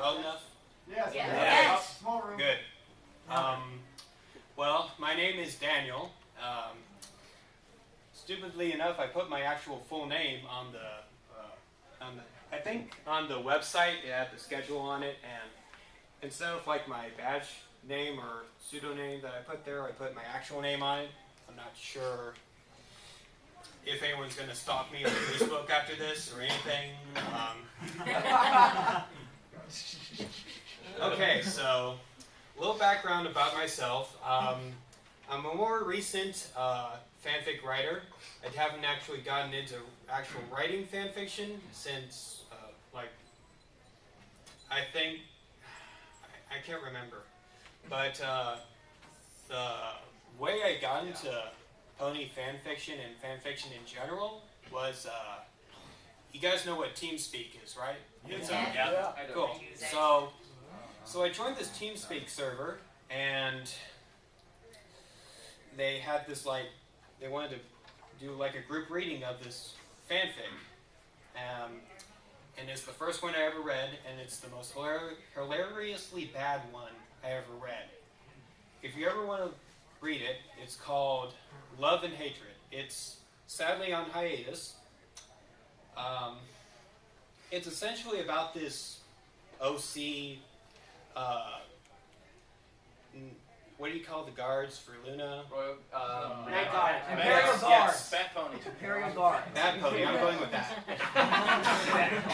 loud enough? Yes. Yes. Small room. Good. Well, my name is Daniel. Stupidly enough, I put my actual full name on the I think on the website. It had the schedule on it, and instead of like my badge name or pseudonym that I put there, I put my actual name on it. I'm not sure if anyone's going to stalk me on Facebook after this or anything. Okay, so a little background about myself. I'm a more recent fanfic writer. I haven't actually gotten into actual writing fanfiction since, I think, I can't remember. But the way I got into pony fanfiction and fanfiction in general was, you guys know what TeamSpeak is, right? It's, Yeah. Cool. So I joined this TeamSpeak server, and they had this they wanted to do like a group reading of this fanfic, and it's the first one I ever read, and it's the most hilariously bad one I ever read. If you ever want to read it, it's called Love and Hatred. It's sadly on hiatus. It's essentially about this OC. What do you call the guards for Luna? Night Guard. Imperial Yes. Guard. Bat pony. Imperial Guard. Bad pony. I'm going with that.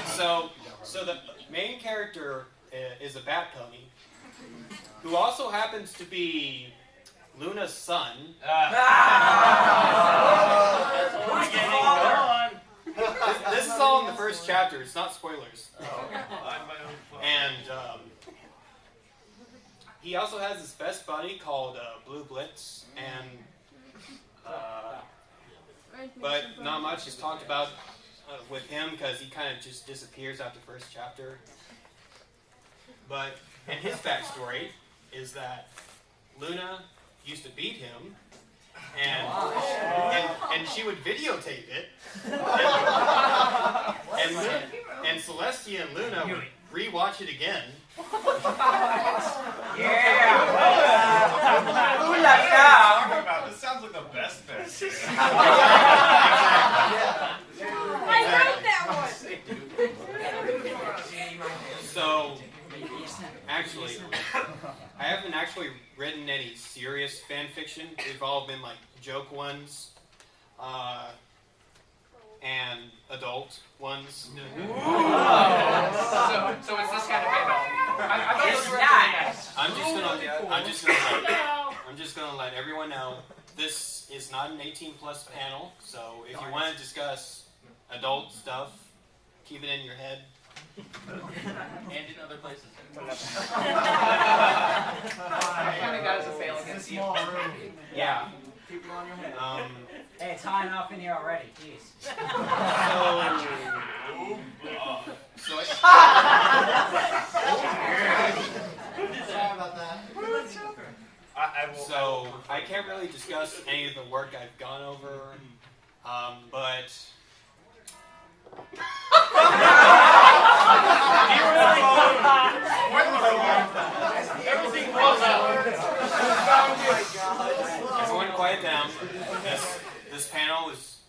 So the main character is a bat pony, who also happens to be Luna's son. This is all in the first chapter. It's not spoilers. And he also has his best buddy called Blue Blitz, and but not much is talked about with him because he kind of just disappears after the first chapter. And his backstory is that Luna used to beat him, and she would videotape it, and Celestia and Luna would rewatch it again. This sounds like the best bit. I wrote that one. So, actually, I haven't actually written any serious fan fiction. They've all been like joke ones, and adult ones. So it's this kind of adult. I thought this was nice. I'm just gonna let everyone know this is not an 18+ panel. So if you want to discuss adult stuff, keep it in your head. And in other places. I kind of got as a fail against you. Small room. Yeah. Keep it on your head. Hey, it's hot enough in here already. Jeez. So Sorry about that. So I can't really discuss any of the work I've gone over, but Everything blows out. everyone quiet down. This panel is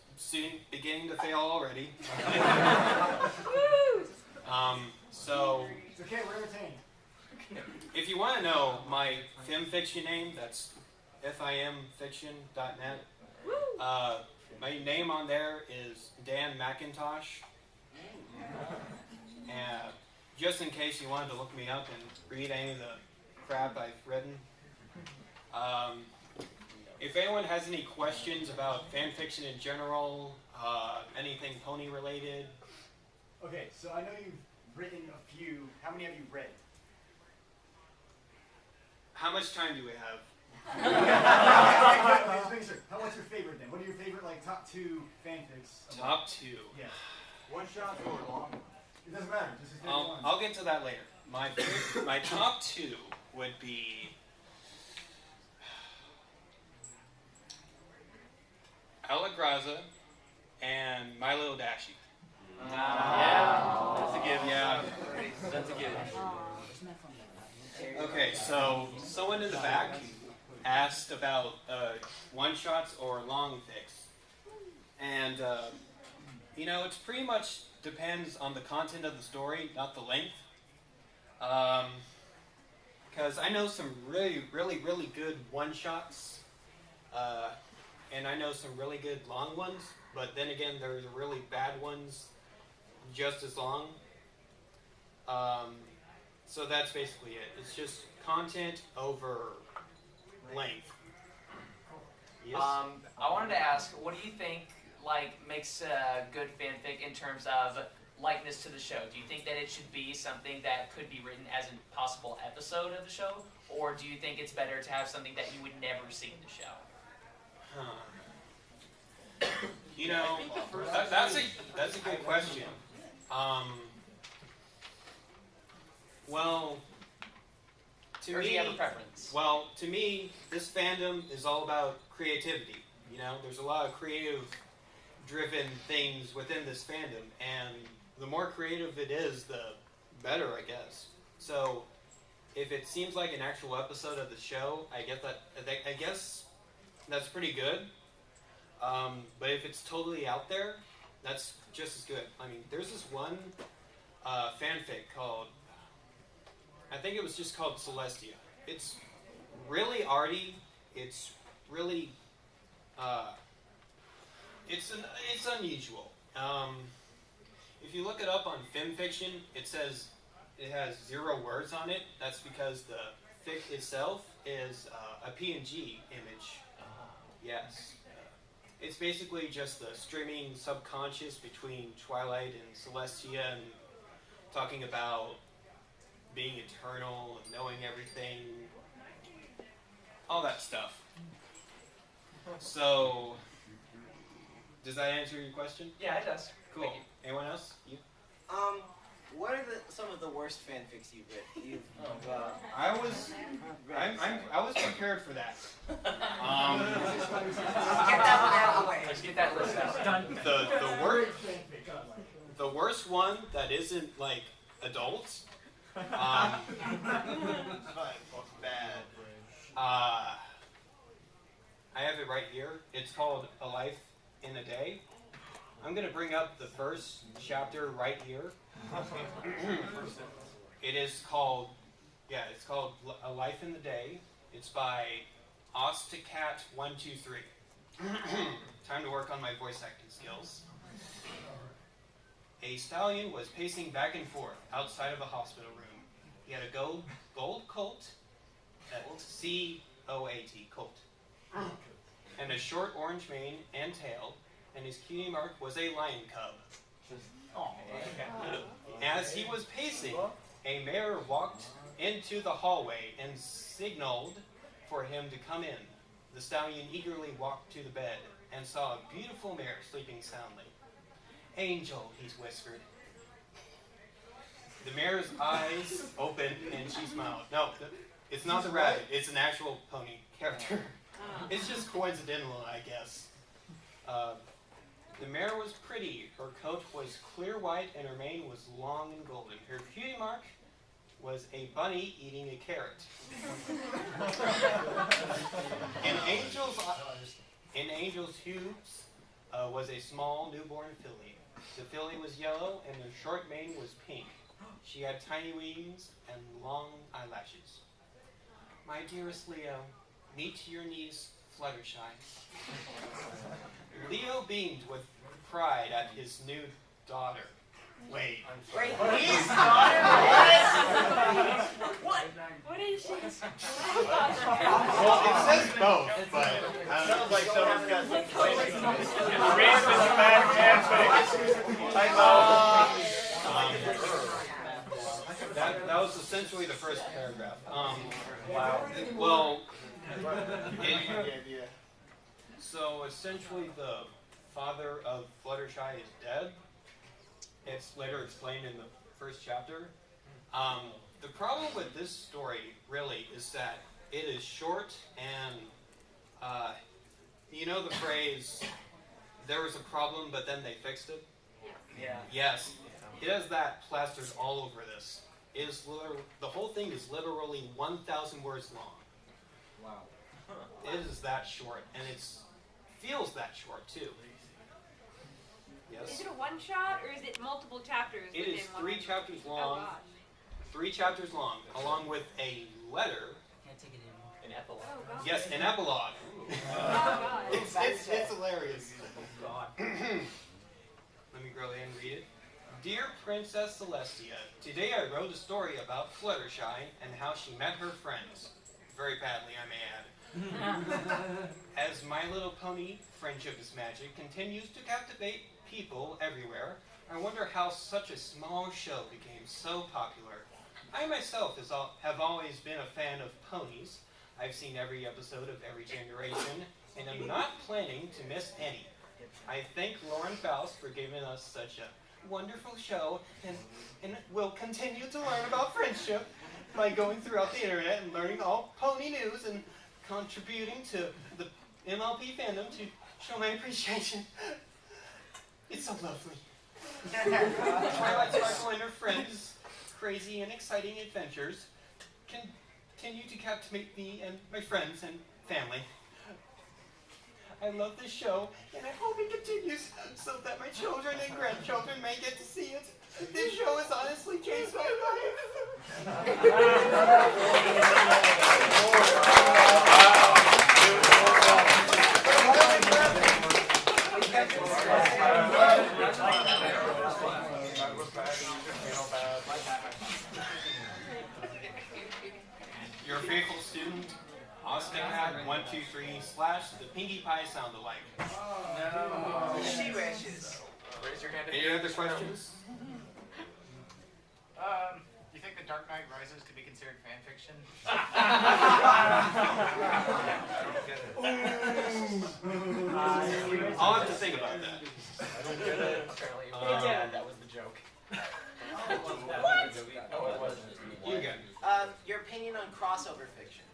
beginning to fail already. So It's okay, we're entertained. if you want to know my fanfiction name, that's fimfiction.net. My name on there is Dan McIntosh. And just in case you wanted to look me up and read any of the crap I've written. If anyone has any questions about fanfiction in general, anything pony related. Okay, so I know you've written a few. How many have you read? How much time do we have? What's your favorite then? What are your favorite top 2 fanfics? Top 2. Yeah. One shot or long one? It doesn't matter. Just his favorite ones. I'll get to that later. My top 2 would be Allegraza and My Little Dashie. Yeah. That's a given. Yeah. That's a given. Okay, so someone in the back asked about one-shots or long fics. And, it's pretty much depends on the content of the story, not the length. Because I know some really, really, really good one-shots. And I know some really good long ones. But then again, there's really bad ones just as long. So that's basically it. It's just content over length. Yes? I wanted to ask, what do you think makes a good fanfic in terms of likeness to the show? Do you think that it should be something that could be written as a possible episode of the show, or do you think it's better to have something that you would never see in the show? That's a good question. Well, Or do you have a preference? Well, to me, this fandom is all about creativity. There's a lot of creative-driven things within this fandom, and the more creative it is, the better, I guess. So, if it seems like an actual episode of the show, I guess that's pretty good. But if it's totally out there, that's just as good. I mean, there's this one fanfic called, I think it was just called Celestia. It's really arty. It's really, it's unusual. If you look it up on fanfiction, it says it has 0 words on it. That's because the fic itself is a PNG image. Yes. It's basically just the streaming subconscious between Twilight and Celestia, and talking about being eternal and knowing everything, all that stuff. So, does that answer your question? Yeah, it does. Cool. Thank you. Anyone else? You? What are some of the worst fanfics you've read? I was prepared for that. Get that one out of the way. Let's get that list out. The worst one that isn't adults. Bad. I have it right here. It's called A Life in a Day. I'm going to bring up the first chapter right here. It's called A Life in the Day. It's by Ostacat123. Time to work on my voice acting skills. A stallion was pacing back and forth outside of a hospital room. He had a gold coat, C-O-A-T, coat, and a short orange mane and tail, and his cutie mark was a lion cub. As he was pacing, a mare walked into the hallway and signaled for him to come in. The stallion eagerly walked to the bed and saw a beautiful mare sleeping soundly. "Angel," he whispered. The mare's eyes opened and she smiled. No, it's not the rabbit. It's an actual pony character. It's just coincidental, I guess. The mare was pretty. Her coat was clear white and her mane was long and golden. Her cutie mark was a bunny eating a carrot. In Angel's hooves was a small newborn filly. The filly was yellow and her short mane was pink. She had tiny wings and long eyelashes. "My dearest Leo, meet your niece, Fluttershy." Leo beamed with pride at his new daughter. Wait. His daughter? What? What is she? Well, it says both, but Sounds like someone's got some that was essentially the first paragraph. Wow. Well, so essentially the father of Fluttershy is dead. It's later explained in the first chapter. The problem with this story, really, is that it is short and, you know the phrase, "there was a problem, but then they fixed it"? Yeah. Yes. It has that plastered all over this. The whole thing is literally 1,000 words long. Wow. It is that short, and it feels that short too. Is Yes. it a one shot or is it multiple chapters? It is within one? 3 chapters Oh long. gosh. 3 chapters long, along with a letter. Can't take it anymore. An epilogue. Oh gosh. Yes, an epilogue. Oh god. It's hilarious. God. Let me go ahead and read it. Dear Princess Celestia, today I wrote a story about Fluttershy and how she met her friends. Very badly, I may add. As My Little Pony, Friendship is Magic continues to captivate people everywhere, I wonder how such a small show became so popular. I myself have always been a fan of ponies. I've seen every episode of every generation, and I'm not planning to miss any. I thank Lauren Faust for giving us such a wonderful show, and will continue to learn about friendship by going throughout the internet and learning all pony news and contributing to the MLP fandom to show my appreciation. It's so lovely. Twilight Sparkle and her friends' crazy and exciting adventures continue to captivate me and my friends and family. I love this show, and I hope it continues so that my children and grandchildren may get to see it. This show has honestly changed my life. Your faithful student, Austin Hat 123 / the Pinkie Pie sound alike. She wishes. Raise your hand. Any other questions? You think The Dark Knight Rises could be considered fan fiction? I'll have to think about that. Apparently, that was the joke. What? No, it wasn't. You got it. Your opinion on crossover fiction?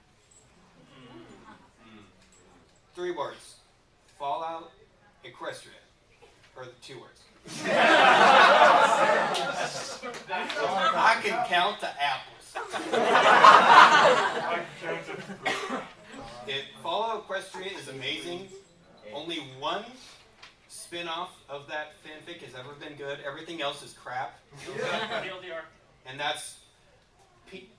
3 words. Fallout, Equestria. Or 2 words. I can count the apples. Fallout Equestria is amazing. Only one spin-off of that fanfic has ever been good. Everything else is crap. And that's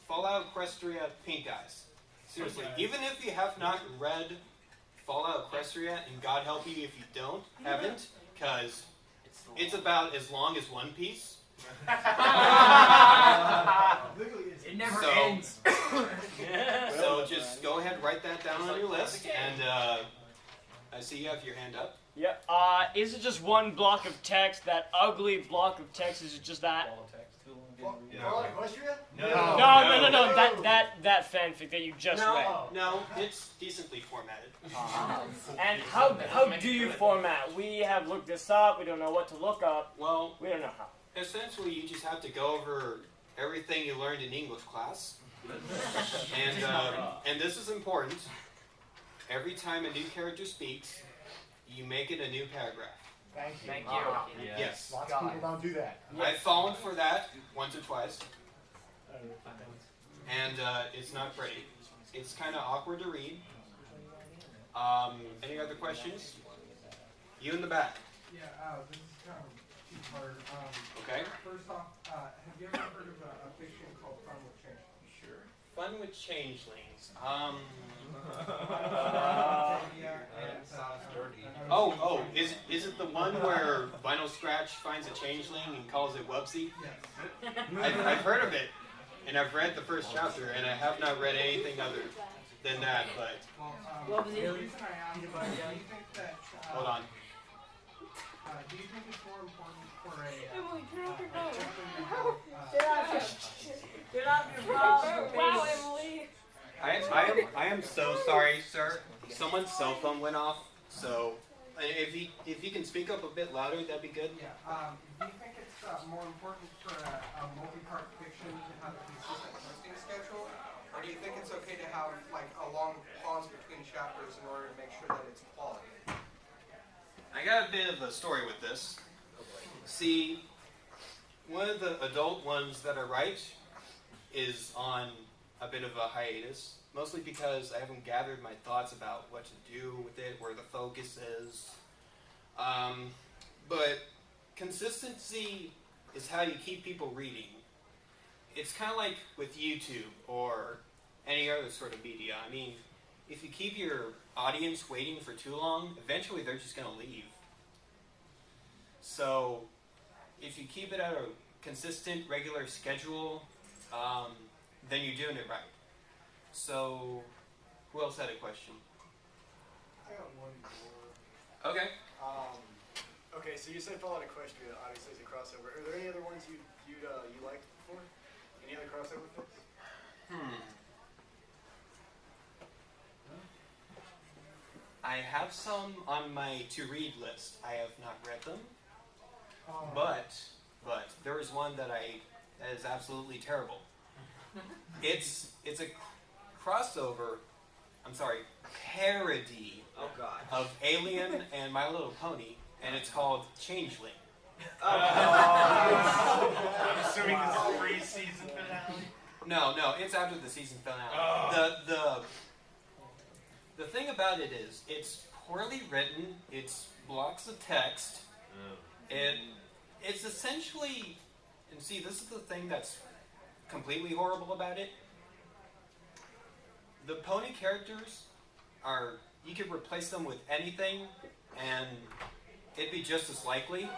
Fallout Equestria Pink Eyes. Seriously, even if you have not read Fallout Equestria, and God help you if you haven't, because it's about as long as One Piece. It never So- ends. So just go ahead, write that down on your list, and I see you have your hand up. Yeah. Is it just one block of text? That ugly block of text? Is it just that? Fallout Equestria? No. That fanfic that you just read. No, it's decently formatted. And how do you format? We have looked this up. We don't know what to look up. Well, We don't know how. essentially, you just have to go over everything you learned in English class, and this is important. Every time a new character speaks, you make it a new paragraph. Thank you. Thank you. Yes. Lots of people don't do that. I've fallen for that once or twice, and it's not pretty. It's kind of awkward to read. Any other questions? You in the back. Yeah, this is kind of two-part. Okay. First off, have you ever heard of a fiction called Fun with Change? Sure. Fun with changelings. Is it the one where Vinyl Scratch finds a changeling and calls it Wubsy? Yes. I've heard of it, and I've read the first chapter, and I have not read anything other than that. But Well, the reason I asked is, do you think that? hold on. Do you think it's more important for a? Emily, turn off your phone. Wow, Emily. I am so sorry, sir. Someone's cell phone went off, so if you can speak up a bit louder, that'd be good. Yeah. Do you think it's more important for a multi-part fiction to have a consistent posting schedule, or do you think it's okay to have like a long pause between chapters in order to make sure that it's quality? I got a bit of a story with this. See, one of the adult ones that I write is on a bit of a hiatus, mostly because I haven't gathered my thoughts about what to do with it, where the focus is. But consistency is how you keep people reading. It's kind of like with YouTube or any other sort of media. I mean, if you keep your audience waiting for too long, eventually they're just going to leave. So, if you keep it at a consistent, regular schedule, then you're doing it right. So, who else had a question? I got one more. Okay. Okay, so you said Fallout Equestria obviously is a crossover. Are there any other ones you liked before? Any other crossover things? I have some on my to-read list. I have not read them, but there is one that is absolutely terrible. It's a crossover. I'm sorry, parody Oh God. of Alien and My Little Pony, and it's called Changeling. I'm assuming this is pre-season finale. No, it's after the season finale. The thing about it is, it's poorly written. It's blocks of text. It's essentially, and see, this is the thing that's completely horrible about it. The pony characters are, you could replace them with anything, and it'd be just as likely.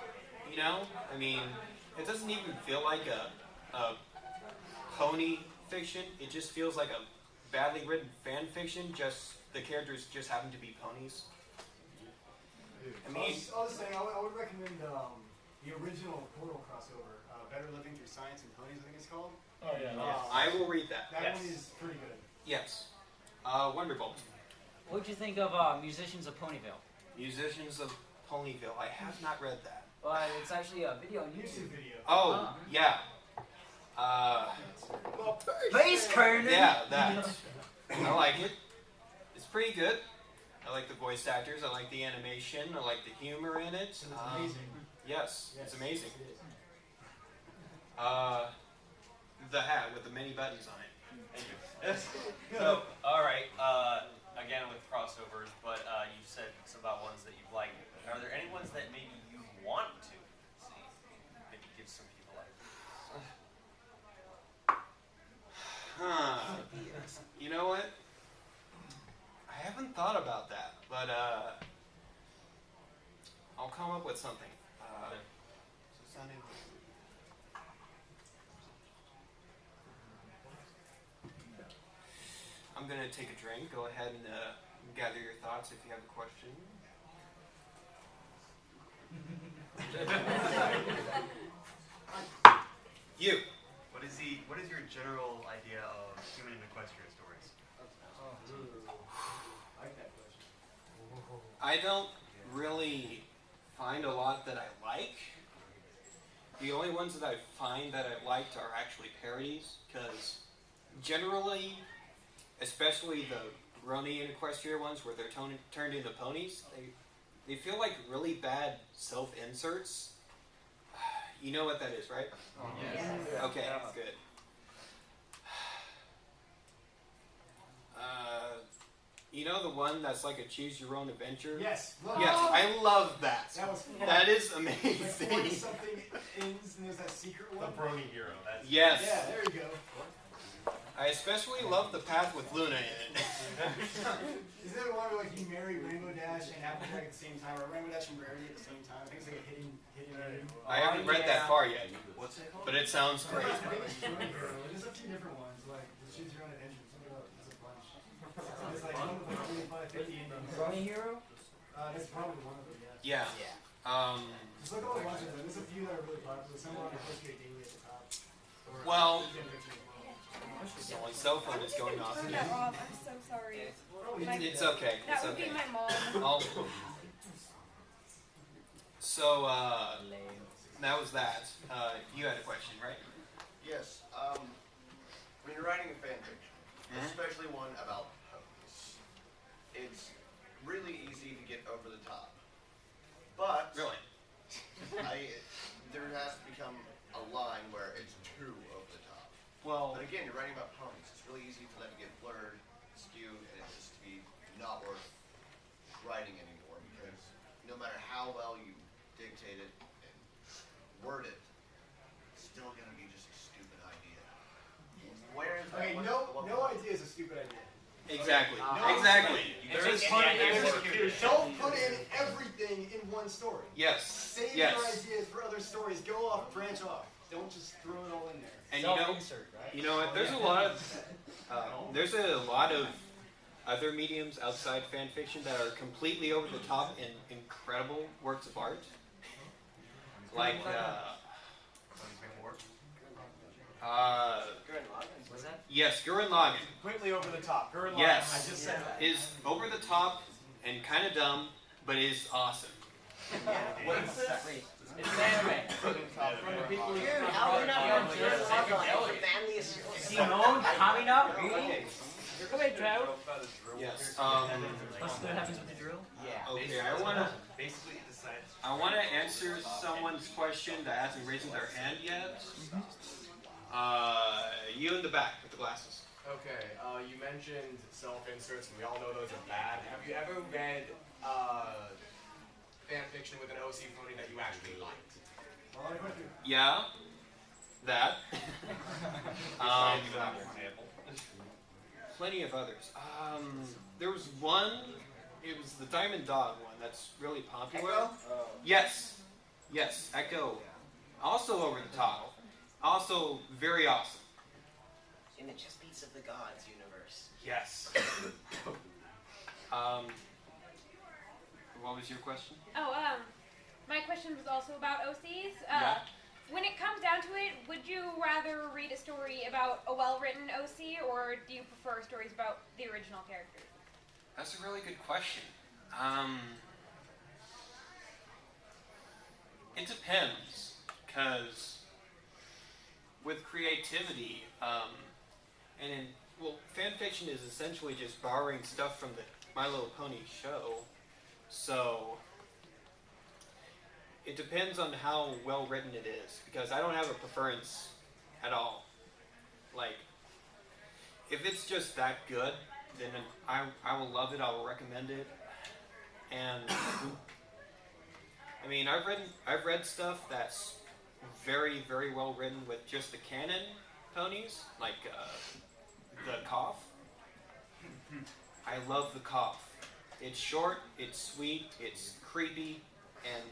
You know, I mean, it doesn't even feel like a pony fiction. It just feels like a badly written fan fiction. Just the characters just happen to be ponies. I mean, I was saying, I would recommend the original Portal crossover, Better Living Through Science and Ponies, I think it's called. Oh yeah. I will read that. That one is pretty good. Yes. Wonderbolt. What'd you think of Musicians of Ponyville? Musicians of Ponyville. I have not read that. Well, it's actually a video on YouTube YouTube. video. Oh, yeah. Face curtain! Yeah, that. I like it. It's pretty good. I like the voice actors. I like the animation. I like the humor in it. It's amazing. Yes, it's amazing. It is. The hat with the many buttons on it. Thank you. So, alright, again with crossovers, but you said it's about ones that you like. Are there any ones that maybe you want to see? Maybe give some people You know what? I haven't thought about that, but I'll come up with something. I'm going to take a drink. Go ahead and gather your thoughts if you have a question. You. What is your general idea of human and equestrian stories? I like that question. I don't really find a lot that I like. The only ones that I find that I've liked are actually parodies, because generally, especially the Brony and Equestria ones where they're turned into ponies, they feel like really bad self-inserts. You know what that is, right? Yes. Okay, good. You know the one that's like a choose-your-own-adventure? Yes. Yes, I love that. That was fun. That is Like amazing. 40-something ends, and there's that secret The one. Brony hero. That's Yes. Yeah, there you go. I especially love the path with Luna in it. Is there one where like you marry Rainbow Dash and Applejack at the same time, or Rainbow Dash and Rarity at the same time? I think it's like a hidden. I haven't read that far yet, What's it called? but it sounds great. I think it's Brony Hero. There's a few different ones, like the Choose Your Own Adventure. There's a bunch. There's like one with like 50 endings. Brony Hero? That's probably one of them. Yeah. Yeah. Just look at a bunch of them. There's a few that are really popular. Some are on Equestria Daily at the top. Or Well- Fan Fiction as well. Someone's cell phone is going off. Turn that off. I'm so sorry. It's okay. That It's would okay. be my mom. So, that was that. You had a question, right? Yes. When you're writing a fan fiction, especially one about ponies, it's really easy to get over the top. But Really? it has to become a line where it's too over the top. Well, But again, you're writing about ponies. It's really easy for that to get blurred, skewed, and it just to be not worth writing anymore because no matter how well you dictate it and word it, it's still going to be just a stupid idea. Where is that? Okay, no idea is a stupid idea. exactly. No. Exactly. Don't put in everything in one story. Yes. Save Yes. your ideas for other stories. Go off, branch off. Don't just throw it all in there. And you know, Self-insert, right? you know what? There's a lot of other mediums outside fan fiction that are completely over the top and incredible works of art. Like, What's that? yes, Gurren Lagann Completely over the top. Gurren Lagann. Yes. I just said that. is over the top and kind of dumb, but is awesome. What is this? Wait. It's an anime. From the people who Dude, how are we not going to learn about the manliest Simone coming up? Really? Come here, Trout. Yes. What's what happens with the drill? Yeah. Okay, I Basically, it decides. wanna answer someone's question that hasn't raised their hand yet. You in the back with the glasses. Okay, you mentioned self-inserts, and we all know those are bad. Have you ever read fan fiction with an OC pony that you actually liked? Yeah, that. Plenty of others. There was one. It was the Diamond Dog one that's really popular. Echo? Yes, yes, Echo. Also over the top. Also very awesome. In the Chess Beats of the Gods universe. Yes. What was your question? Oh, my question was also about OCs. Yeah. When it comes down to it, would you rather read a story about a well-written OC, or do you prefer stories about the original characters? That's a really good question. It depends, because with creativity, fan fiction is essentially just borrowing stuff from the My Little Pony show, so it depends on how well written it is, because I don't have a preference at all. Like, if it's just that good, then I will love it, I will recommend it, and I mean, I've read stuff that's very, very well written with just the canon ponies, like the Cough. I love the Cough. It's short, it's sweet, it's creepy, and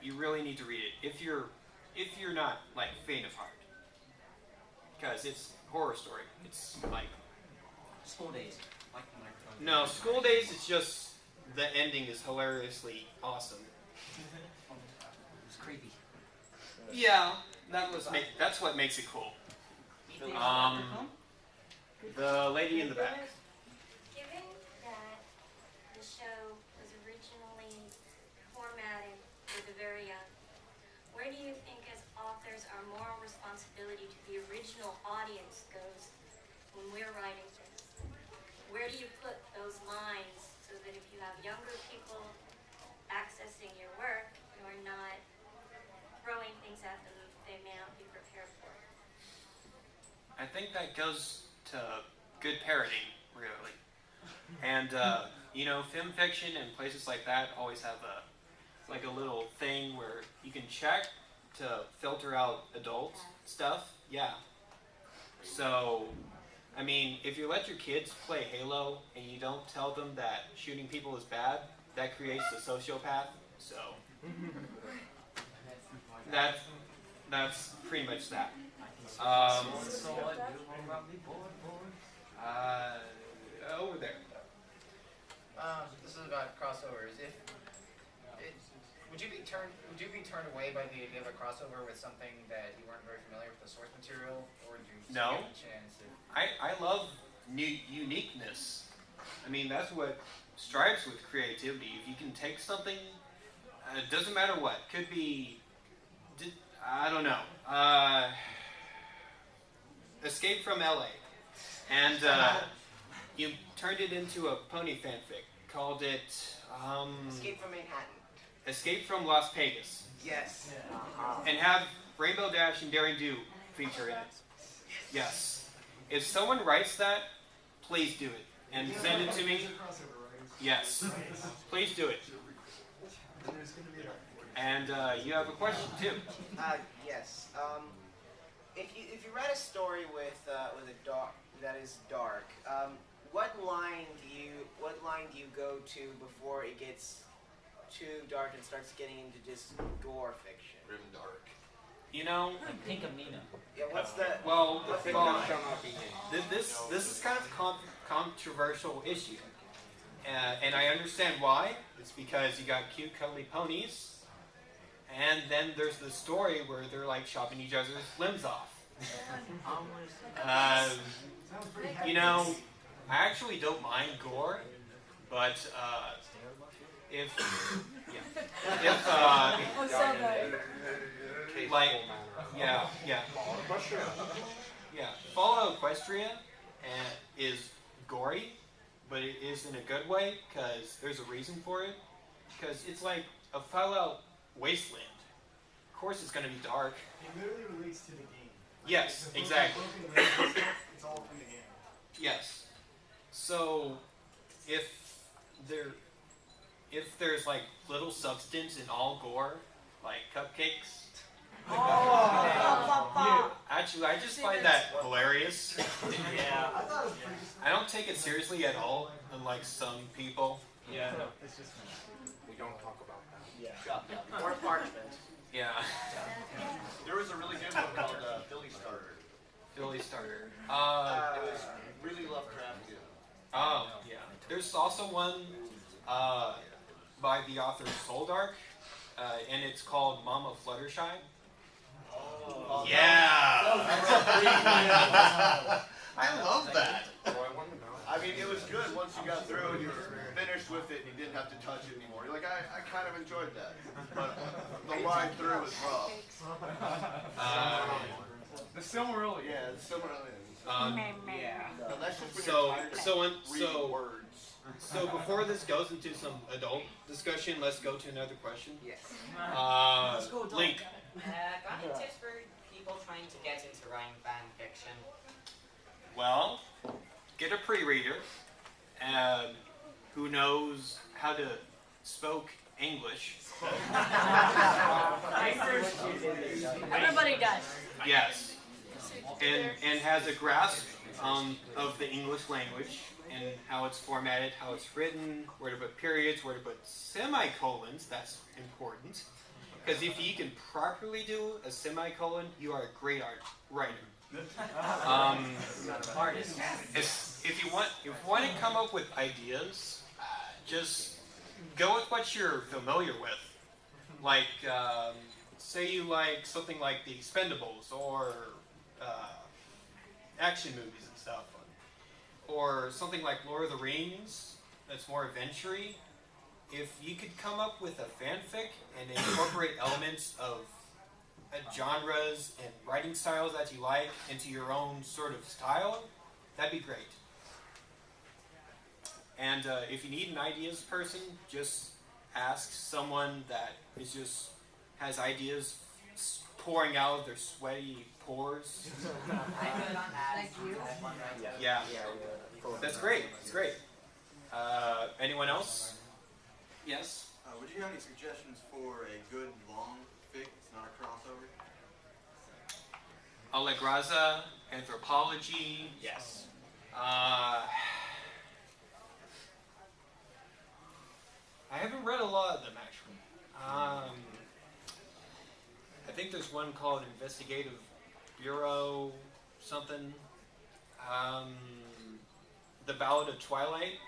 you really need to read it if you're not like faint of heart, because it's a horror story. It's like School Days. no School Days. It's just the ending is hilariously awesome. It's creepy. Yeah, that's what makes it cool. The lady in the back. Given that the show was originally formatted for the very young, where do you think as authors our moral responsibility to the original audience goes when we're writing this? Where do you put those lines so that if you have younger people accessing your work, you're not throwing things at them they may not be prepared for? I think that goes to good parroting, really. And film fiction and places like that always have a little thing where you can check to filter out adult stuff. Yeah. So, I mean, if you let your kids play Halo and you don't tell them that shooting people is bad, that creates a sociopath. So, that's pretty much that. Over there. This is about crossovers. Would you be turned away by the idea of a crossover with something that you weren't very familiar with the source material, or would you No. give it a chance? I love uniqueness. I mean, that's what strives with creativity. If you can take something, it doesn't matter what. Could be, I don't know. Escape from LA. And you turned it into a pony fanfic. Called it, Escape from Manhattan. Escape from Las Vegas. Yes. And have Rainbow Dash and Daring Do feature in it. Yes. If someone writes that, please do it. And send it to me. Yes. Please do it. And you have a question too. Yes. If you write a story with a dark that is dark, what line do you go to before it gets too dark and starts getting into just gore fiction? Grim dark. You know, Pink of Nina. Yeah, what's the well, what's the well this is kind of a controversial issue, and I understand why. It's because you got cute cuddly ponies, and then there's the story where they're like chopping each other's limbs off. You know, I actually don't mind gore, but if like Follow Equestria is gory, but it is in a good way because there's a reason for it. Because it's like a Fallout wasteland. Of course, it's going to be dark. It literally relates to the game. Yes, exactly. It's all from the game. Yes. So, if there's like little substance in all gore, like cupcakes. Actually, I just find that hilarious. Yeah. I don't take it seriously at all, unlike some people. Yeah. It's just we don't talk about that. Yeah. Or parchment. Yeah. There was a really good one called Philly Starter. Philly Starter. It was really Lovecraftian. Oh, yeah. There's also one by the author Soldark, and it's called Mama Fluttershy. Oh, yeah! I love that. I mean, it was good once you got through and you were finished with it and you didn't have to touch it anymore. You're like, I kind of enjoyed that. But the ride through was rough. The Silmarillion. Yeah, the Silmarillion. Yeah. No, that's just when you're tired of reading words. So before this goes into some adult discussion, let's go to another question. Yes. Link. Got any tips for people trying to get into writing fan fiction? Well, get a pre-reader who knows how to spoke English. Everybody does. Yes. And has a grasp of the English language and how it's formatted, how it's written, where to put periods, where to put semicolons. That's important. Because if you can properly do a semicolon, you are a great writer. If you want to come up with ideas, just go with what you're familiar with. Like, say you like something like The Expendables or action movies and stuff, or something like Lord of the Rings that's more adventure-y. If you could come up with a fanfic and incorporate elements of genres and writing styles that you like into your own sort of style, that'd be great. And if you need an ideas person, just ask someone that has ideas pouring out of their sweaty pores. Like you? Yeah. That's great. That's great. Anyone else? Yes? Would you have any suggestions for a good long fic that's not a crossover? Allegraza, Anthropology. Yes. I haven't read a lot of them, actually. I think there's one called Investigative Bureau something. The Ballad of Twilight.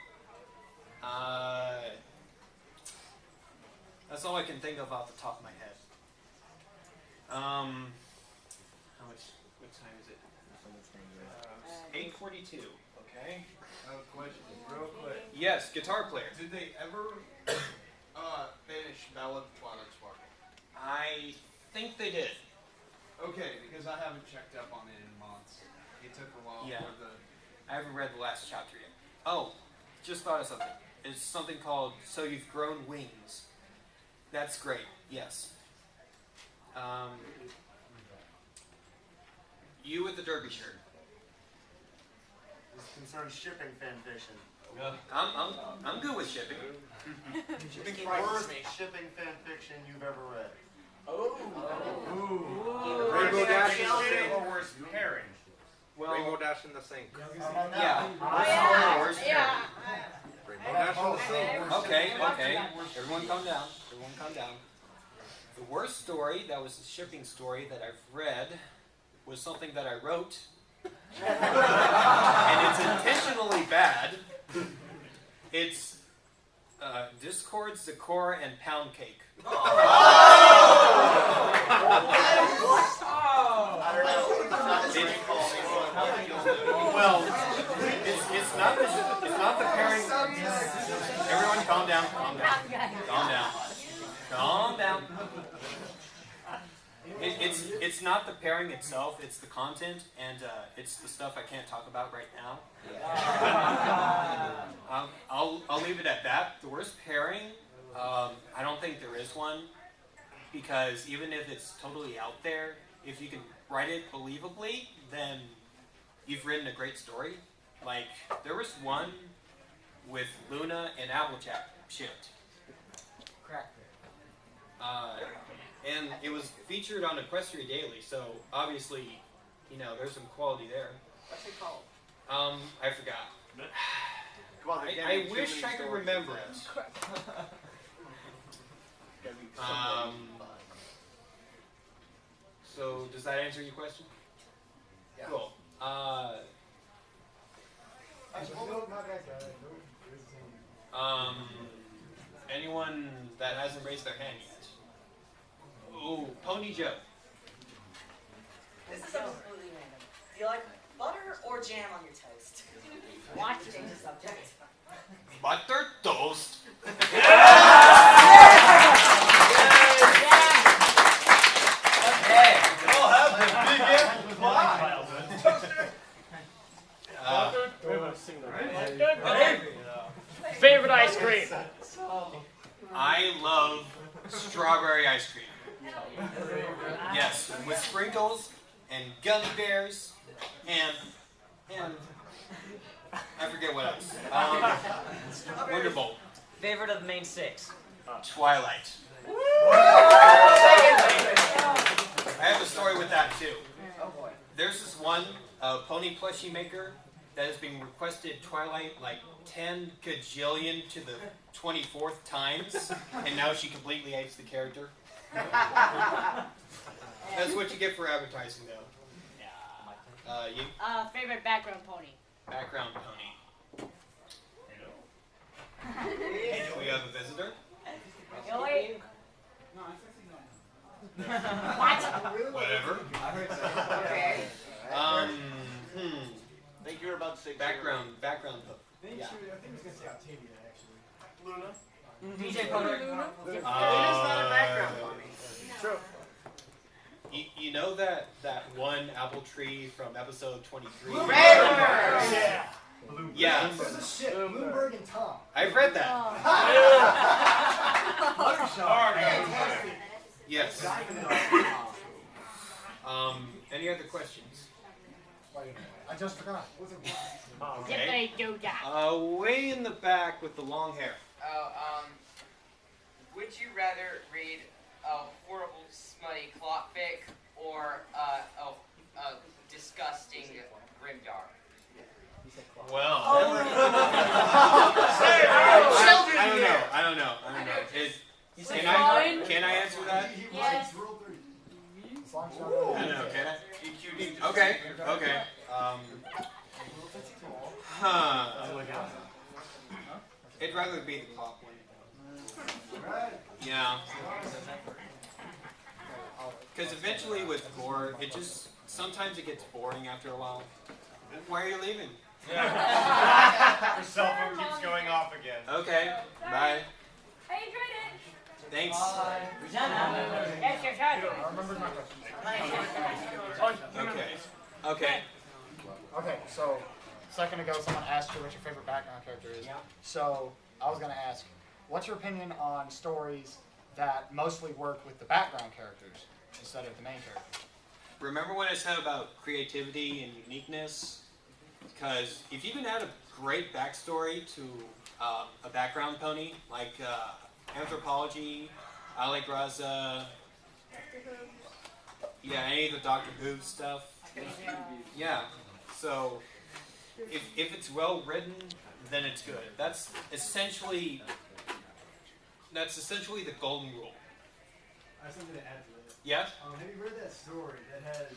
That's all I can think of off the top of my head. What time is it? 8:42. Okay. I have a question, real quick. Yes, guitar player. Did they ever finish Ballad of Twilight Sparkle? I think they did. Okay, because I haven't checked up on it in months. It took a while Yeah. for the... I haven't read the last chapter yet. Oh, just thought of something. It's something called So You've Grown Wings. That's great. Yes. You with the derby shirt. This concerns shipping fanfiction. I'm good with shipping. The worst shipping fanfiction you've ever read. Rainbow Dash in the Sink Sink. or worst pairing. Rainbow Dash in the Sink. Yeah. Worst pairing. Rainbow Dash in the Sink. Okay. Everyone calm down. The worst story that was a shipping story that I've read was something that I wrote. And it's intentionally bad. It's Discord, Zakora, and Pound Cake. I don't know. Well, it's not the pairing. Everyone calm down. It's not the pairing itself, it's the content, and it's the stuff I can't talk about right now. I'll leave it at that. The worst pairing, I don't think there is one, because even if it's totally out there, if you can write it believably, then you've written a great story. Like, there was one with Luna and Applejack shipped. And it was featured on Equestria Daily, so obviously, there's some quality there. What's it called? I forgot. Come on, I wish I could remember it. So, does that answer your question? Yeah. Cool. Anyone that hasn't raised their hand yet? Ooh, Pony Joe. This is completely random. Do you like butter or jam on your toast? What? Change the subject. Butter toast. Okay. We'll have the big apple pie. Favorite ice cream? I love strawberry ice cream. Yes, with sprinkles and gummy bears and I forget what else. Wonderful. Favorite of the main six? Twilight. I have a story with that too. Oh boy. There's this one pony plushie maker that has been requested Twilight like 10 gajillion to the 24th times, and now she completely hates the character. That's what you get for advertising, though. You? Favorite background pony. Background pony. We have a visitor. Really? What? Whatever. Okay. I think you were about to say background. I think he was going to say Octavia, actually. Luna? DJ Potter. Luna's not a background pony. True. You know that one apple tree from episode 23? Braeburn! Yeah. Yes. This is shit. Bloomberg and Tom. I've read that. Fantastic. Yes. Any other questions? I just forgot. What's it? Okay. do that. Way in the back with the long hair. Would you rather read a horrible, smutty clock fic or a disgusting grimdark? Well, Oh. I don't know. Can I answer that? Yes. I don't know. Can I? Okay. It'd rather be the clock one. Yeah. Because eventually with gore, sometimes it gets boring after a while. Why are you leaving? Your cell phone keeps going off again. Okay. Bye. I enjoyed it. Thanks. That's your turn. I remembered my question. Okay. Okay, so a second ago someone asked you what your favorite background character is. Yeah. So I was going to ask, what's your opinion on stories that mostly work with the background characters instead of the main characters. Remember when I said about creativity and uniqueness? Because if you can add a great backstory to a background pony, like anthropology, Allegraza, yeah, any of the Doctor Who stuff. Yeah, so if it's well written, then it's good. That's essentially the golden rule. I have something to add to that. Yes? Have you read that story that has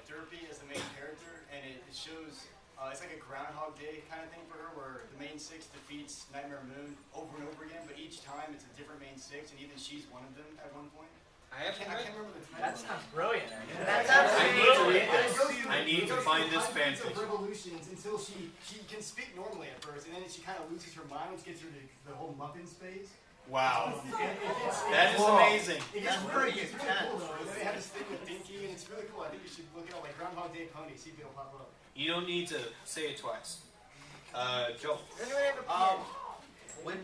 Derpy as the main character, and it shows it's like a Groundhog Day kind of thing for her, where the main six defeats Nightmare Moon over and over again, but each time it's a different main six, and even she's one of them at one point. I can't remember the title. That sounds brilliant. I need to read this. I need to find this fanfiction. Revolutions until she can speak normally at first, and then she kind of loses her mind, which gets her to the whole Muffins phase. Wow. That is amazing. It's pretty cool though. And then they have this thing with Dinky, and it's really cool. I think you should look it up, like Groundhog Day Pony, see if it'll pop up. You don't need to say it twice. Joel. When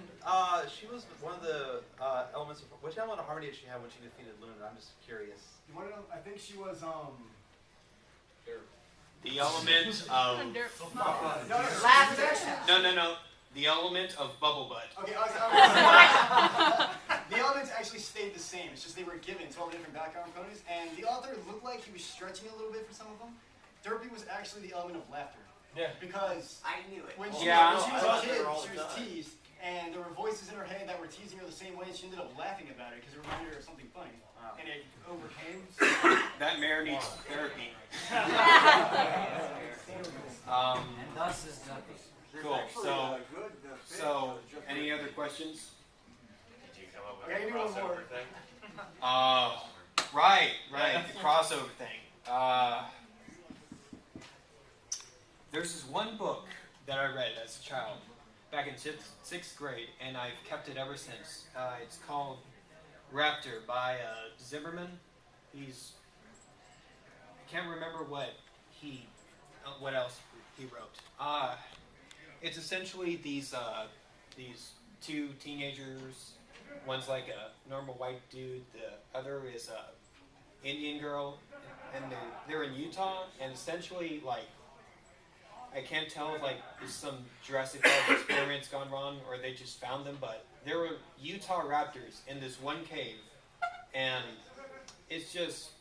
she was one of the elements of which element of harmony did she have when she defeated Luna? I'm just curious. You want to know? I think she was the element of no. The element of bubble butt. Okay, the elements actually stayed the same. It's just they were given to all the different background ponies, and the author looked like he was stretching a little bit for some of them. Derpy was actually the element of laughter. Yeah. because I knew it. when she was a kid, she was teased, and there were voices in her head that were teasing her the same way, and she ended up laughing about it because it reminded her of something funny. And it overcame. That mare needs therapy. And thus is Ducky. Cool. So, any other questions? Did you come up with Okay, a give me one more. crossover thing? Right, the crossover thing. There's this one book that I read as a child back in sixth grade, and I've kept it ever since. It's called Raptor by Zimmerman. I can't remember what else he wrote. It's essentially these two teenagers. One's like a normal white dude. The other is a Indian girl, and they're in Utah. And essentially, like, I can't tell if is some Jurassic Park experience gone wrong, or they just found them. But there were Utah raptors in this one cave, and it's just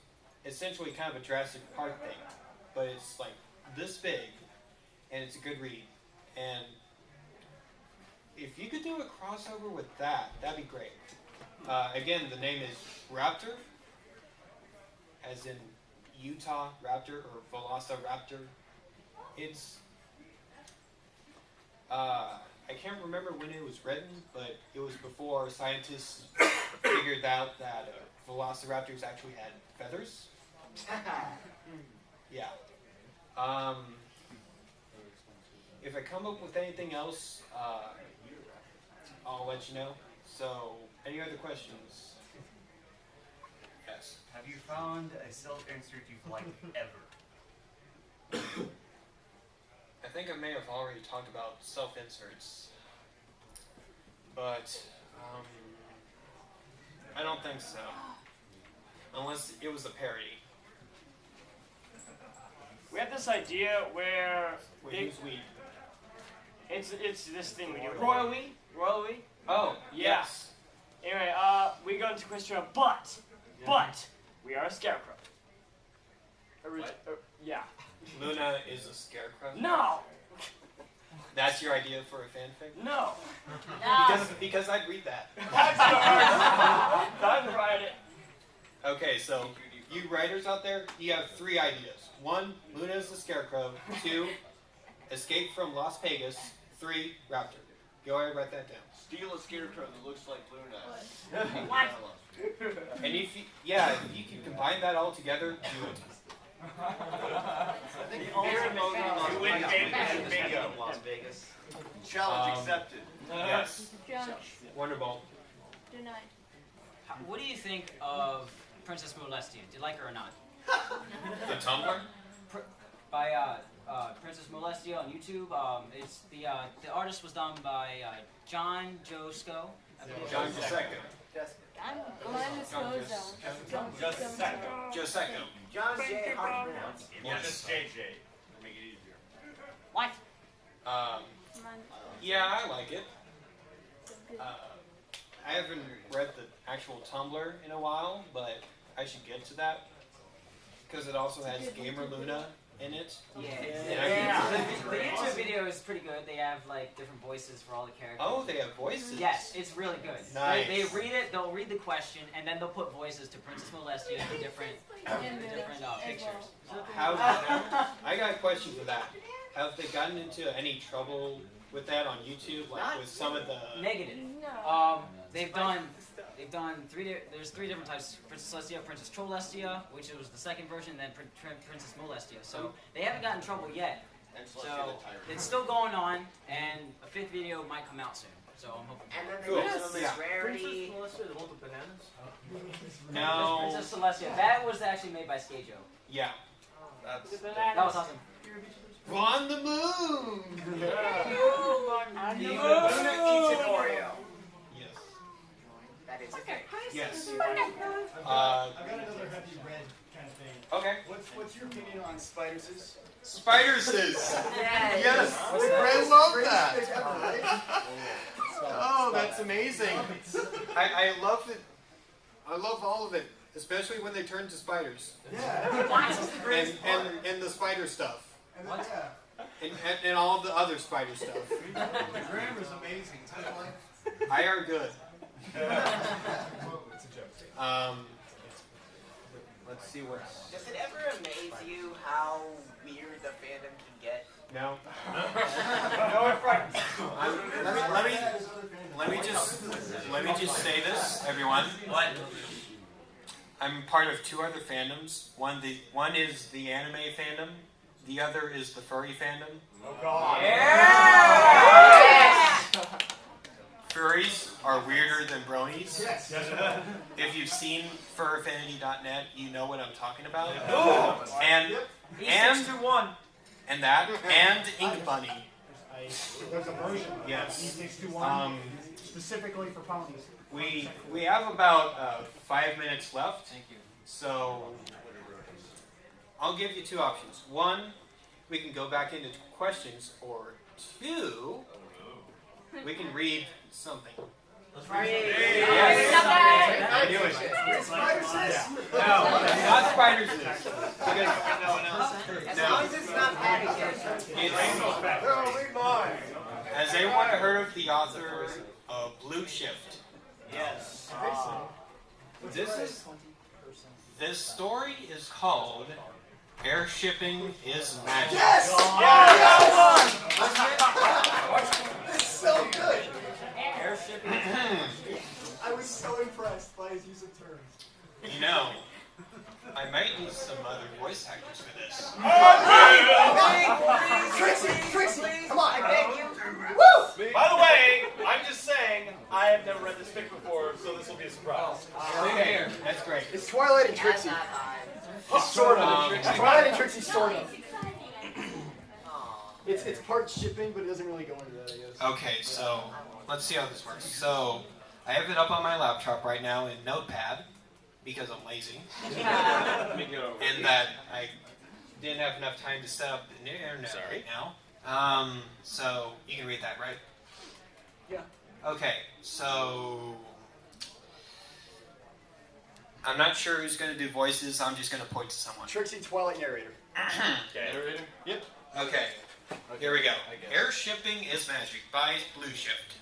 essentially kind of a Jurassic Park thing, but it's like this big, and it's a good read. And if you could do a crossover with that, that'd be great. Again, the name is Raptor, as in Utah Raptor or Velociraptor. It's I can't remember when it was written, but it was before scientists figured out that velociraptors actually had feathers. Yeah. If I come up with anything else, I'll let you know. So, any other questions? Yes. Have you found a self-insert you've liked ever? I think I may have already talked about self-inserts, but I don't think so. Unless it was a parody. We have this idea where Who's we? it's this thing we do. Royal Royal we? Oh, Yeah. yes. Anyway, we go into question of but we are a scarecrow. Yeah. Luna is a scarecrow? No. That's your idea for a fanfic? No. Because I'd read that. I'd write it. Okay, so you writers out there, you have 3 ideas. 1, Luna is the scarecrow. 2, escape from Las Vegas. 3, Raptor. Go ahead and write that down. Steal a scarecrow that looks like Luna. What? And if you can combine that all together, do it. I think the ultimate You win bingo, Las Vegas. challenge accepted. Yes. Junk. Wonderful. Denied. What do you think of Princess Molestia? Do you like her or not? The Tumblr? By Princess Molestia. Celestia on YouTube. It's the artist was done by John Josco. John Josecco. Josecco. John J. Hard to pronounce. Or just JJ. To make it easier. What? Yeah, I like it. I haven't read the actual Tumblr in a while, but I should get to that because it also has Gamer Luna in it. Yeah. The YouTube video is pretty good. They have like different voices for all the characters. Oh, they have voices? Yes, it's really good. Nice. They read it, they'll read the question, and then they'll put voices to Princess Molestia and different pictures. I got a question for that. Have they gotten into any trouble with that on YouTube, like with some of the negative? They've done there's three different types: Princess Celestia, Princess Trolestia, which was the second version, and then Princess Molestia. So they haven't gotten in trouble yet. So it's still going on, and a 5th video might come out soon. So I'm hoping. And then there's Miss Rarity. Princess Celestia, the one with bananas? No. Princess Celestia. That was actually made by Skejo. Yeah. That was awesome. On the moon! Yes. That is okay. Yes. I've got another have you read kind of thing. Okay. What's your opinion on Spiderses? Spiderses! Yes! I love that! Oh, that's amazing. I love it. I love all of it, especially when they turn to spiders. Yeah. And the spider stuff. What? And all of the other spider stuff. The grammar's amazing. I are good. Let's see what's... Does it ever amaze you how weird the fandom can get? No. Let me just say this, everyone. What? I'm part of 2 other fandoms. One is the anime fandom. The other is the furry fandom. Oh God! Yes! Furries are weirder than bronies. Yes. If you've seen furaffinity.net, you know what I'm talking about. Oh. And that and Ink Bunny. There's a version. Yes. E621 specifically for ponies. We have about 5 minutes left. Thank you. So I'll give you 2 options. 1, we can go back into questions, or 2, we can read something. Let's read. Yes. I knew it. No, not spiders. As long as it's not Patty. Has anyone heard of the author of Blue Shift? Yes. This story is called Airshipping is Magic. Yes! It's so good. Airshipping. I was so impressed by his use of terms. You know, I might need some other voice actors for this. Trixie, come on, I beg you. Woo! By the way, I'm just saying, I have never read this fic before, so this will be a surprise. Okay, that's great. It's Twilight and Trixie. Sort of. Twilight and Trixie, sort of. It's part shipping, but it doesn't really go into that, I guess. Okay, so let's see how this works. So I have it up on my laptop right now in Notepad because I'm lazy, and that I didn't have enough time to set up the internet right now. So you can read that, right? Yeah. Okay, so I'm not sure who's going to do voices. I'm just going to point to someone. Trixie, Twilight narrator. Okay. Narrator? Yep. Okay. Here we go. Airshipping is Magic by Blue Shift.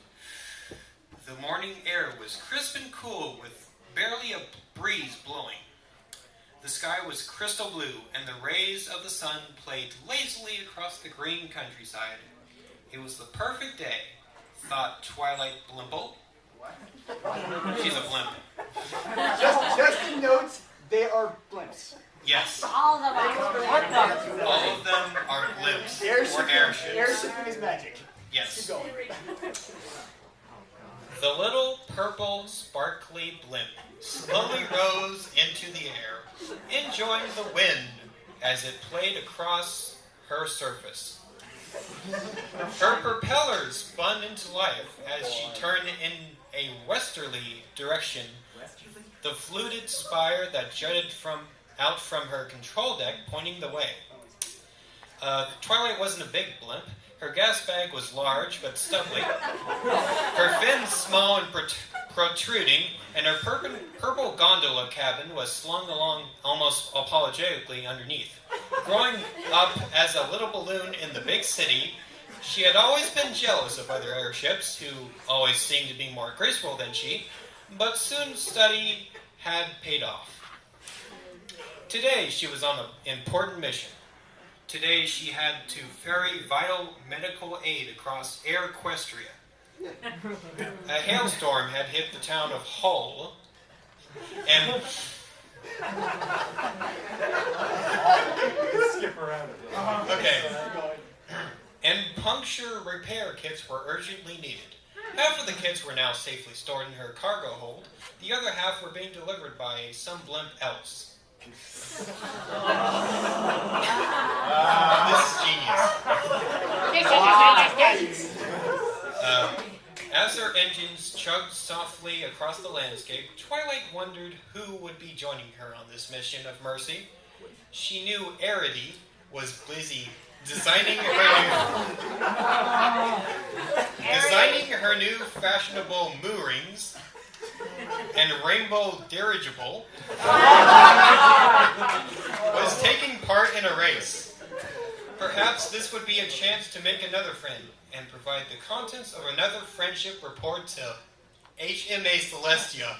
The morning air was crisp and cool with barely a breeze blowing. The sky was crystal blue, and the rays of the sun played lazily across the green countryside. It was the perfect day, thought Twilight Blimple. She's a blimp. Just in notes, they are blimps. Yes. All of them. All of them are blimps or airships. Airshipping is magic. Yes. Keep going. The little purple sparkly blimp slowly rose into the air, enjoying the wind as it played across her surface. Her propellers spun into life as she turned in a westerly direction. The fluted spire that jutted out from her control deck, pointing the way. Twilight wasn't a big blimp. Her gas bag was large but stubbly. Her fins small and protruding, and her purple gondola cabin was slung along almost apologetically underneath. Growing up as a little balloon in the big city, she had always been jealous of other airships, who always seemed to be more graceful than she, but soon study had paid off. Today she was on an important mission. Today she had to ferry vital medical aid across Air Equestria. A hailstorm had hit the town of Hull, and skip around it. Okay. And puncture repair kits were urgently needed. Half of the kits were now safely stored in her cargo hold. The other half were being delivered by some blimp else. This is genius. As her engines chugged softly across the landscape, Twilight wondered who would be joining her on this mission of mercy. She knew Arity was busy designing her new fashionable moorings and rainbow dirigible was taking part in a race. Perhaps this would be a chance to make another friend and provide the contents of another friendship report to HMA Celestia.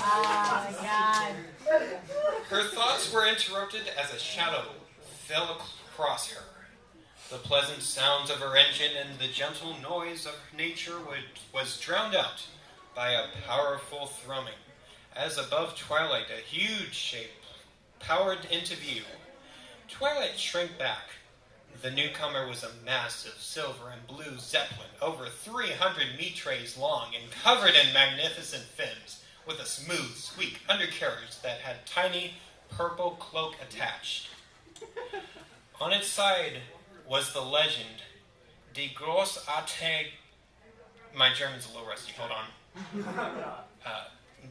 Oh my God. Her thoughts were interrupted as a shadow fell across her. The pleasant sounds of her engine and the gentle noise of nature was drowned out by a powerful thrumming. As above Twilight, a huge shape powered into view. Twilight shrank back. The newcomer was a massive silver and blue zeppelin, over 300 metres long and covered in magnificent fins, with a smooth, sweet undercarriage that had tiny purple cloak attached. On its side was the legend, Die großartige... My German's a little rusty, hold on.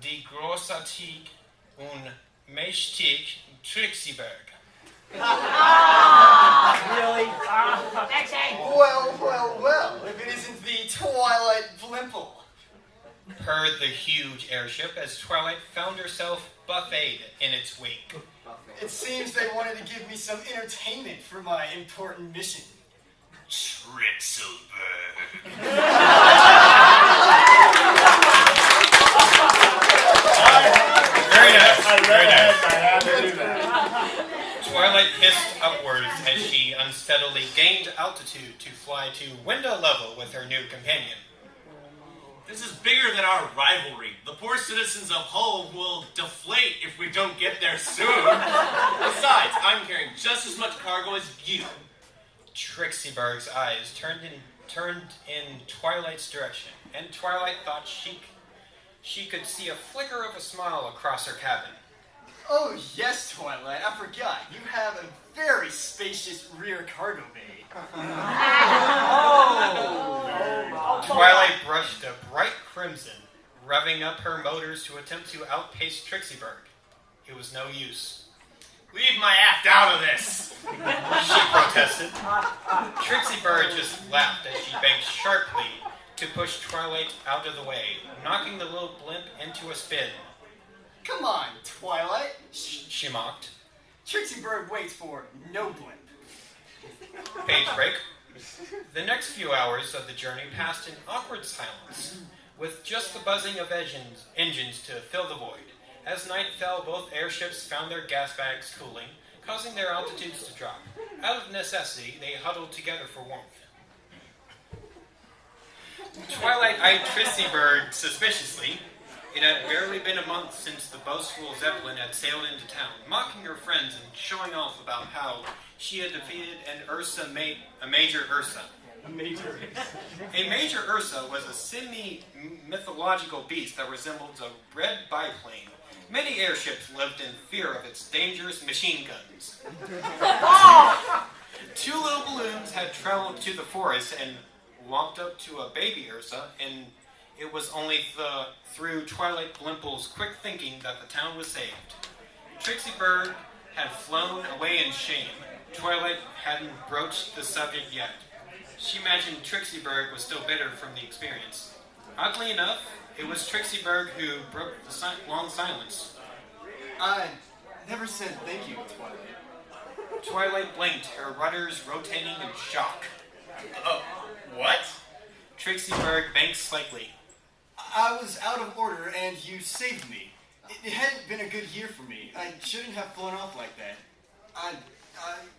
Die großartige und mächtige Trixieberg. Really? Well, if it isn't the Twilight Blimple. Purred the huge airship as Twilight found herself buffeted in its wake. It seems they wanted to give me some entertainment for my important mission. Trixieberg. Very nice. Very nice. I had to do that. Twilight hissed upwards as she unsteadily gained altitude to fly to window level with her new companion. This is bigger than our rivalry. The poor citizens of Hull will deflate if we don't get there soon. Besides, I'm carrying just as much cargo as you. Trixieberg's eyes turned in Twilight's direction, and Twilight thought she could see a flicker of a smile across her cabin. Oh, yes, Twilight. I forgot. You have a very spacious rear cargo bay. Twilight brushed a bright crimson, revving up her motors to attempt to outpace Trixieberg. It was no use. Leave my aft out of this! She protested. Trixieberg just laughed as she banked sharply to push Twilight out of the way, knocking the little blimp into a spin. Come on, Twilight. She mocked. Trixieberg waits for no blimp. Page break. The next few hours of the journey passed in awkward silence, with just the buzzing of engines to fill the void. As night fell, both airships found their gas bags cooling, causing their altitudes to drop. Out of necessity, they huddled together for warmth. Twilight eyed Trixieberg suspiciously. It had barely been a month since the boastful Zeppelin had sailed into town, mocking her friends and showing off about how she had defeated a Major Ursa. A Major Ursa. A Major Ursa was a semi-mythological beast that resembled a red biplane Many airships lived in fear of its dangerous machine guns. Two little balloons had traveled to the forest and walked up to a baby Ursa, and it was only through Twilight Blimple's quick thinking that the town was saved. Trixie Bird had flown away in shame. Twilight hadn't broached the subject yet. She imagined Trixie Bird was still bitter from the experience. Oddly enough, it was Trixie Bird who broke the long silence. I never said thank you, Twilight. Twilight blinked, her rudders rotating in shock. What? Trixie Bird banked slightly. I was out of order and you saved me. It hadn't been a good year for me. I shouldn't have flown off like that. I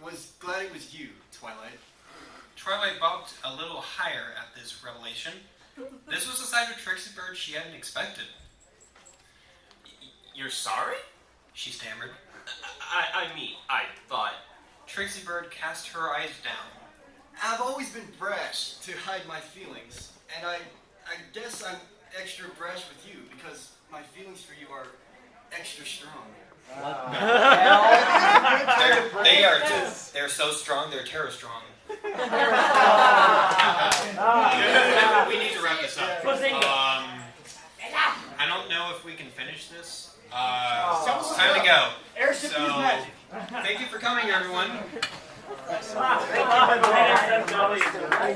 was glad it was you, Twilight. Twilight balked a little higher at this revelation. This was a side of Trixie Bird she hadn't expected. You're sorry? She stammered. I mean, I thought... Trixie Bird cast her eyes down. I've always been brash to hide my feelings, and I guess I'm extra brash with you because my feelings for you are extra strong. They're so strong, they're terror strong. We need to wrap this up. I don't know if we can finish this. It's time to go. Airship So, use magic. thank you for coming, everyone.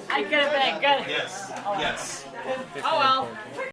I could have been good. Yes. Yes. Oh well.